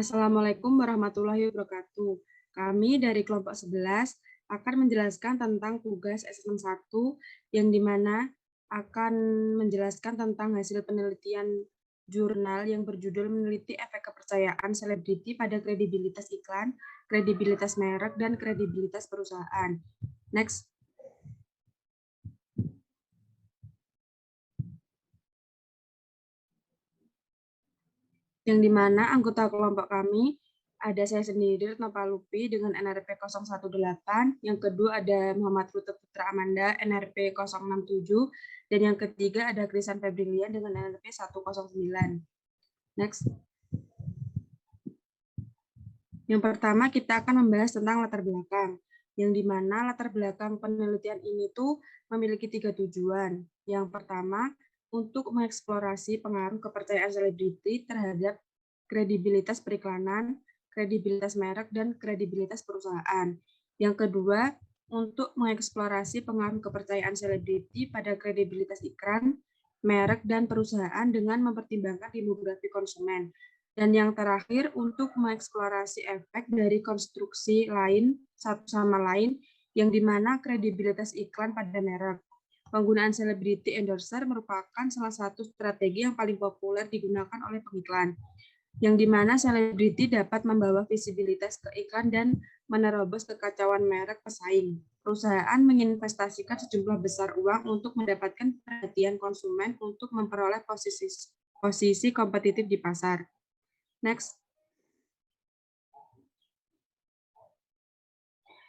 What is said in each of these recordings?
Assalamualaikum warahmatullahi wabarakatuh. Kami dari kelompok 11 akan menjelaskan tentang tugas asesmen 1 yang dimana akan menjelaskan tentang hasil penelitian jurnal yang berjudul meneliti efek kepercayaan selebriti pada kredibilitas iklan, kredibilitas merek, dan kredibilitas perusahaan. Next. Yang dimana anggota kelompok kami ada saya sendiri, Retno Palupi, dengan NRP 018, yang kedua ada Muhammad Rute Putra Amanda, NRP 067, dan yang ketiga ada Krisan Febrilian dengan NRP 109. Next. Yang pertama kita akan membahas tentang latar belakang, yang dimana latar belakang penelitian ini tuh memiliki 3 tujuan. Yang pertama, untuk mengeksplorasi pengaruh kepercayaan selebriti terhadap kredibilitas periklanan, kredibilitas merek, dan kredibilitas perusahaan. Yang kedua, untuk mengeksplorasi pengaruh kepercayaan selebriti pada kredibilitas iklan, merek, dan perusahaan dengan mempertimbangkan demografi konsumen. Dan yang terakhir, untuk mengeksplorasi efek dari konstruksi lain satu sama lain, yang dimana kredibilitas iklan pada merek. Penggunaan celebrity endorser merupakan salah satu strategi yang paling populer digunakan oleh pengiklan, yang dimana selebriti dapat membawa visibilitas ke iklan dan menerobos kekacauan merek pesaing. Perusahaan menginvestasikan sejumlah besar uang untuk mendapatkan perhatian konsumen untuk memperoleh posisi kompetitif di pasar. Next.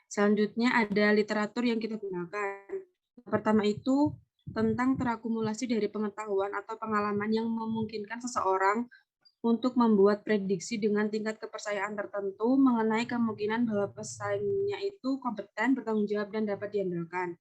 Selanjutnya ada literatur yang kita gunakan. Pertama itu tentang terakumulasi dari pengetahuan atau pengalaman yang memungkinkan seseorang untuk membuat prediksi dengan tingkat kepercayaan tertentu mengenai kemungkinan bahwa pesaingnya itu kompeten, bertanggung jawab, dan dapat diandalkan.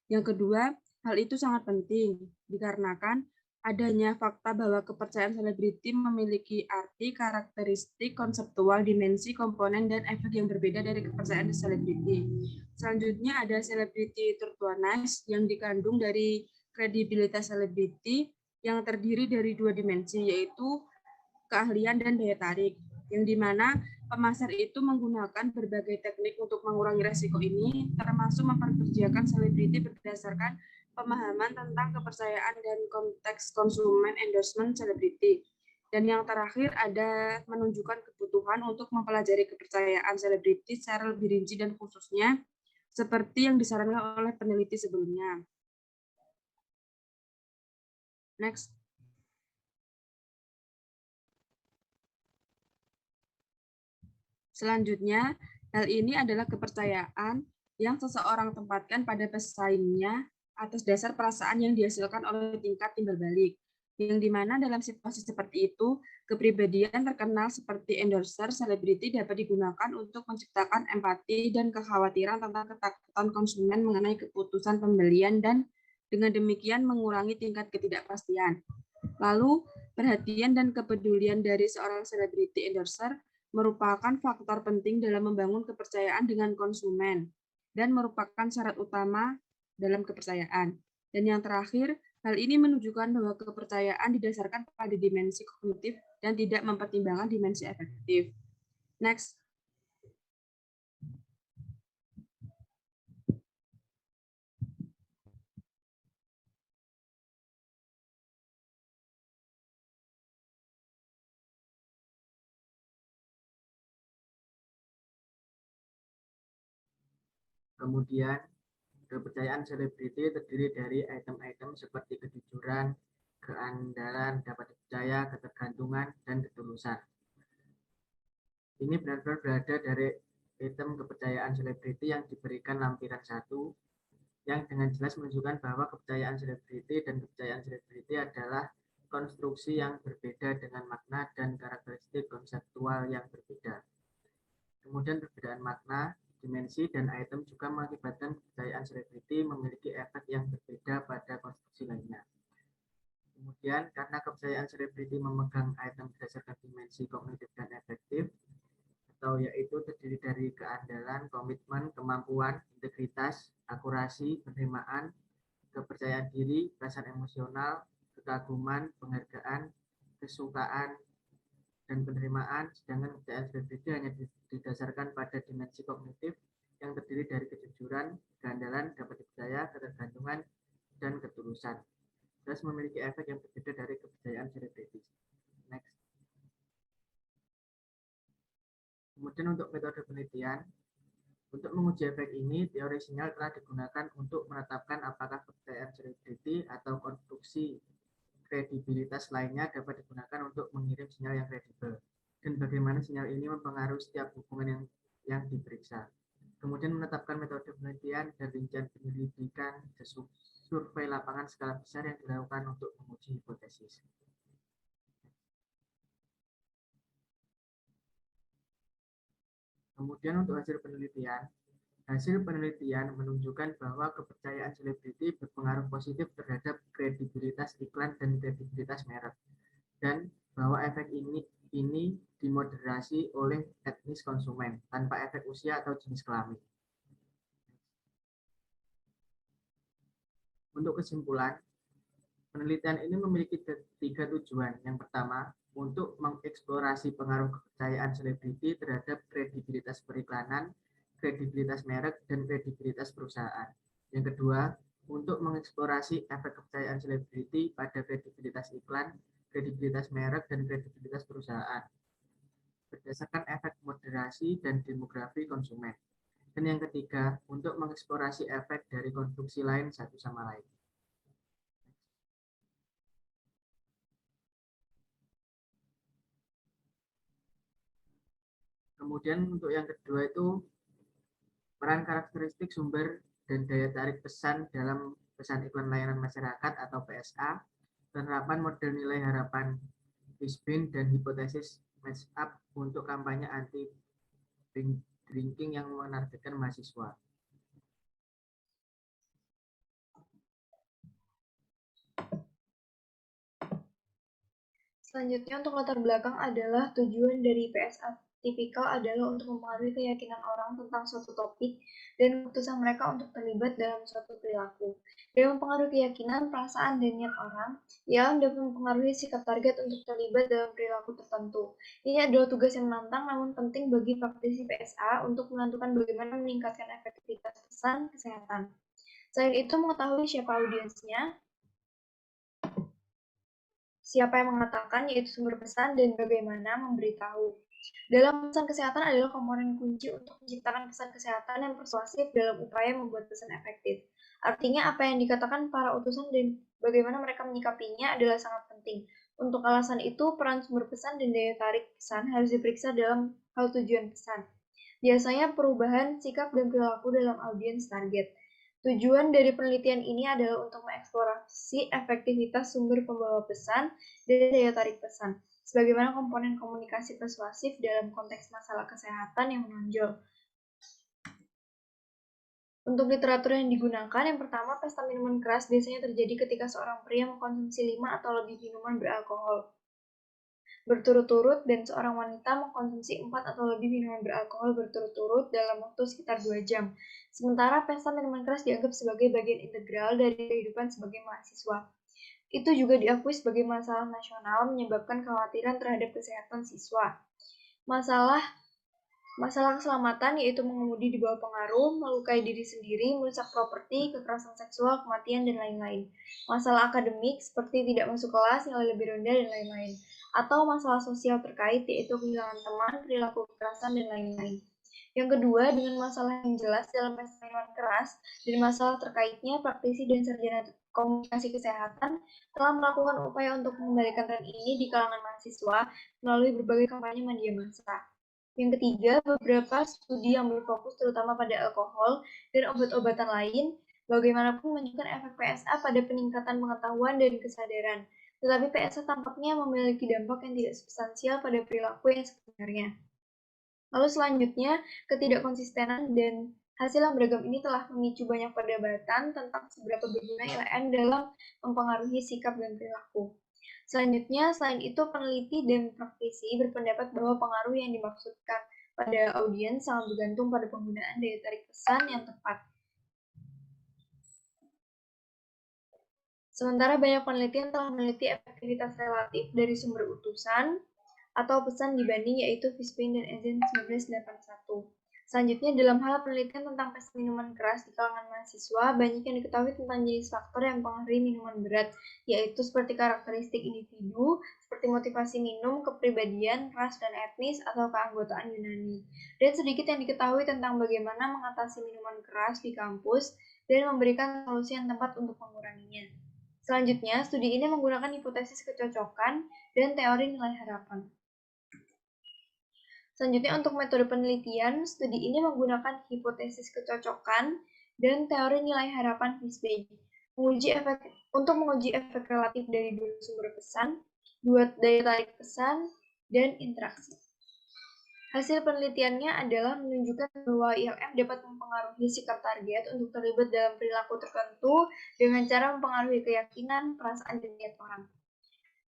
Yang kedua, hal itu sangat penting dikarenakan adanya fakta bahwa kepercayaan selebriti memiliki arti, karakteristik, konseptual, dimensi, komponen, dan efek yang berbeda dari kepercayaan selebriti. Selanjutnya ada celebrity turquoise yang dikandung dari kredibilitas selebriti yang terdiri dari 2 dimensi, yaitu keahlian dan daya tarik, yang dimana pemasar itu menggunakan berbagai teknik untuk mengurangi resiko ini, termasuk memperkerjakan selebriti berdasarkan pemahaman tentang kepercayaan dan konteks konsumen endorsement selebriti. Dan yang terakhir ada menunjukkan kebutuhan untuk mempelajari kepercayaan selebriti secara lebih rinci dan khususnya seperti yang disarankan oleh peneliti sebelumnya. Next. Selanjutnya, hal ini adalah kepercayaan yang seseorang tempatkan pada pesaingnya atas dasar perasaan yang dihasilkan oleh tingkat timbal balik. Yang dimana dalam situasi seperti itu, kepribadian terkenal seperti endorser, selebriti dapat digunakan untuk menciptakan empati dan kekhawatiran tentang ketakutan konsumen mengenai keputusan pembelian dan dengan demikian mengurangi tingkat ketidakpastian. Lalu, perhatian dan kepedulian dari seorang selebriti endorser merupakan faktor penting dalam membangun kepercayaan dengan konsumen dan merupakan syarat utama dalam kepercayaan. Dan yang terakhir, hal ini menunjukkan bahwa kepercayaan didasarkan pada dimensi kognitif dan tidak mempertimbangkan dimensi efektif. Next. Kemudian, kepercayaan selebriti terdiri dari item-item seperti kejujuran, keandalan, dapat dipercaya, ketergantungan, dan ketulusan. Ini benar-benar berada dari item kepercayaan selebriti yang diberikan lampiran 1, yang dengan jelas menunjukkan bahwa kepercayaan selebriti dan kepercayaan selebriti adalah konstruksi yang berbeda dengan makna dan karakteristik konseptual yang berbeda. Kemudian perbedaan makna, dimensi, dan item juga mengakibatkan kepercayaan selebriti memiliki efek yang berbeda pada konstruksi lainnya. Kemudian, karena kepercayaan selebriti memegang item berdasarkan dimensi kognitif dan efektif, atau yaitu terdiri dari keandalan, komitmen, kemampuan, integritas, akurasi, penerimaan, kepercayaan diri, perasaan emosional, kekaguman, penghargaan, kesukaan, dan penerimaan, sedangkan kepercayaan selebriti hanya didasarkan pada dimensi kognitif yang terdiri dari kejujuran, keandalan, dapat dipercaya, ketergantungan, dan ketulusan. Thus memiliki efek yang berbeda dari kepercayaan selebriti. Next. Kemudian untuk metode penelitian, untuk menguji efek ini, teori sinyal telah digunakan untuk menetapkan apakah kepercayaan selebriti atau konstruksi kredibilitas lainnya dapat digunakan untuk mengirim sinyal yang kredibel, dan bagaimana sinyal ini mempengaruhi setiap hubungan yang diperiksa. Kemudian menetapkan metode penelitian dan rincian penyelidikan survei lapangan skala besar yang dilakukan untuk menguji hipotesis. Kemudian untuk hasil penelitian menunjukkan bahwa kepercayaan selebriti berpengaruh positif terhadap kredibilitas iklan dan kredibilitas merek, dan bahwa efek ini dimoderasi oleh etnis konsumen tanpa efek usia atau jenis kelamin. Untuk kesimpulan, penelitian ini memiliki 3 tujuan. Yang pertama, untuk mengeksplorasi pengaruh kepercayaan selebriti terhadap kredibilitas periklanan, kredibilitas merek, dan kredibilitas perusahaan. Yang kedua, untuk mengeksplorasi efek kepercayaan selebriti pada kredibilitas iklan, kredibilitas merek, dan kredibilitas perusahaan berdasarkan efek moderasi dan demografi konsumen. Dan yang ketiga, untuk mengeksplorasi efek dari konstruksi lain satu sama lain. Kemudian untuk yang kedua itu peran karakteristik sumber dan daya tarik pesan dalam pesan iklan layanan masyarakat atau PSA, penerapan model nilai harapan Fishbein dan hipotesis match up untuk kampanye anti drinking yang menargetkan mahasiswa. Selanjutnya untuk latar belakang adalah tujuan dari PSA tipikal adalah untuk mempengaruhi keyakinan orang tentang suatu topik dan keputusan mereka untuk terlibat dalam suatu perilaku. Dengan mempengaruhi keyakinan, perasaan, dan niat orang, ia dapat mempengaruhi sikap target untuk terlibat dalam perilaku tertentu. Ini adalah tugas yang menantang namun penting bagi praktisi PSA untuk menentukan bagaimana meningkatkan efektivitas pesan kesehatan. Selain itu, mengetahui siapa audiensnya, siapa yang mengatakan, yaitu sumber pesan, dan bagaimana memberitahu. Dalam pesan kesehatan adalah komponen kunci untuk menciptakan pesan kesehatan yang persuasif dalam upaya membuat pesan efektif. Artinya apa yang dikatakan para utusan dan bagaimana mereka menyikapinya adalah sangat penting. Untuk alasan itu, peran sumber pesan dan daya tarik pesan harus diperiksa dalam hal tujuan pesan. Biasanya perubahan sikap dan perilaku dalam audiens target. Tujuan dari penelitian ini adalah untuk mengeksplorasi efektivitas sumber pembawa pesan dan daya tarik pesan, sebagaimana komponen komunikasi persuasif dalam konteks masalah kesehatan yang menonjol. Untuk literatur yang digunakan, yang pertama, pesta minuman keras biasanya terjadi ketika seorang pria mengkonsumsi 5 atau lebih minuman beralkohol berturut-turut dan seorang wanita mengkonsumsi 4 atau lebih minuman beralkohol berturut-turut dalam waktu sekitar 2 jam. Sementara pesta minuman keras dianggap sebagai bagian integral dari kehidupan sebagai mahasiswa. Itu juga diakui sebagai masalah nasional menyebabkan kekhawatiran terhadap kesehatan siswa. Masalah keselamatan yaitu mengemudi di bawah pengaruh, melukai diri sendiri, merusak properti, kekerasan seksual, kematian, dan lain-lain. Masalah akademik seperti tidak masuk kelas, nilai lebih rendah, dan lain-lain. Atau masalah sosial terkait yaitu kehilangan teman, perilaku kekerasan, dan lain-lain. Yang kedua, dengan masalah yang jelas dalam pesta minuman keras dan masalah terkaitnya, praktisi dan sarjana komunikasi kesehatan telah melakukan upaya untuk mengembalikan tren ini di kalangan mahasiswa melalui berbagai kampanye media massa. Yang ketiga, beberapa studi yang berfokus terutama pada alkohol dan obat-obatan lain, bagaimanapun menunjukkan efek PSA pada peningkatan pengetahuan dan kesadaran. Tetapi PSA tampaknya memiliki dampak yang tidak substansial pada perilaku yang sebenarnya. Lalu selanjutnya, ketidakkonsistenan dan hasil yang beragam ini telah memicu banyak perdebatan tentang seberapa berguna ILN dalam mempengaruhi sikap dan perilaku. Selanjutnya, selain itu, peneliti dan praktisi berpendapat bahwa pengaruh yang dimaksudkan pada audiens sangat bergantung pada penggunaan daya tarik pesan yang tepat. Sementara banyak penelitian telah meneliti efektivitas relatif dari sumber utusan, atau pesan dibanding, yaitu Fishbein dan Ezen 1981. Selanjutnya, dalam hal penelitian tentang pesta minuman keras di kalangan mahasiswa, banyak yang diketahui tentang jenis faktor yang mempengaruhi minuman berat, yaitu seperti karakteristik individu, seperti motivasi minum, kepribadian, ras dan etnis, atau keanggotaan Yunani. Dan sedikit yang diketahui tentang bagaimana mengatasi minuman keras di kampus dan memberikan solusi yang tepat untuk menguranginya. Selanjutnya, studi ini menggunakan hipotesis kecocokan dan teori nilai harapan. Selanjutnya, untuk metode penelitian, studi ini menggunakan hipotesis kecocokan dan teori nilai harapan Fishbein. Untuk menguji efek relatif dari dua sumber pesan, daya tarik pesan, dan interaksi. Hasil penelitiannya adalah menunjukkan bahwa ILM dapat mempengaruhi sikap target untuk terlibat dalam perilaku tertentu dengan cara mempengaruhi keyakinan, perasaan, dan niat orang.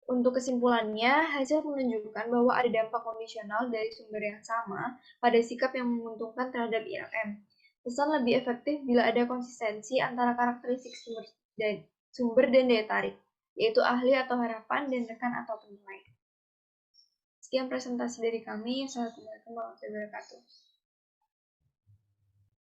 Untuk kesimpulannya, hasil menunjukkan bahwa ada dampak kondisional dari sumber yang sama pada sikap yang menguntungkan terhadap ILM. Pesan lebih efektif bila ada konsistensi antara karakteristik sumber dan daya tarik, yaitu ahli atau harapan dan rekan atau penilai. Sekian presentasi dari kami. Assalamualaikum warahmatullahi wabarakatuh.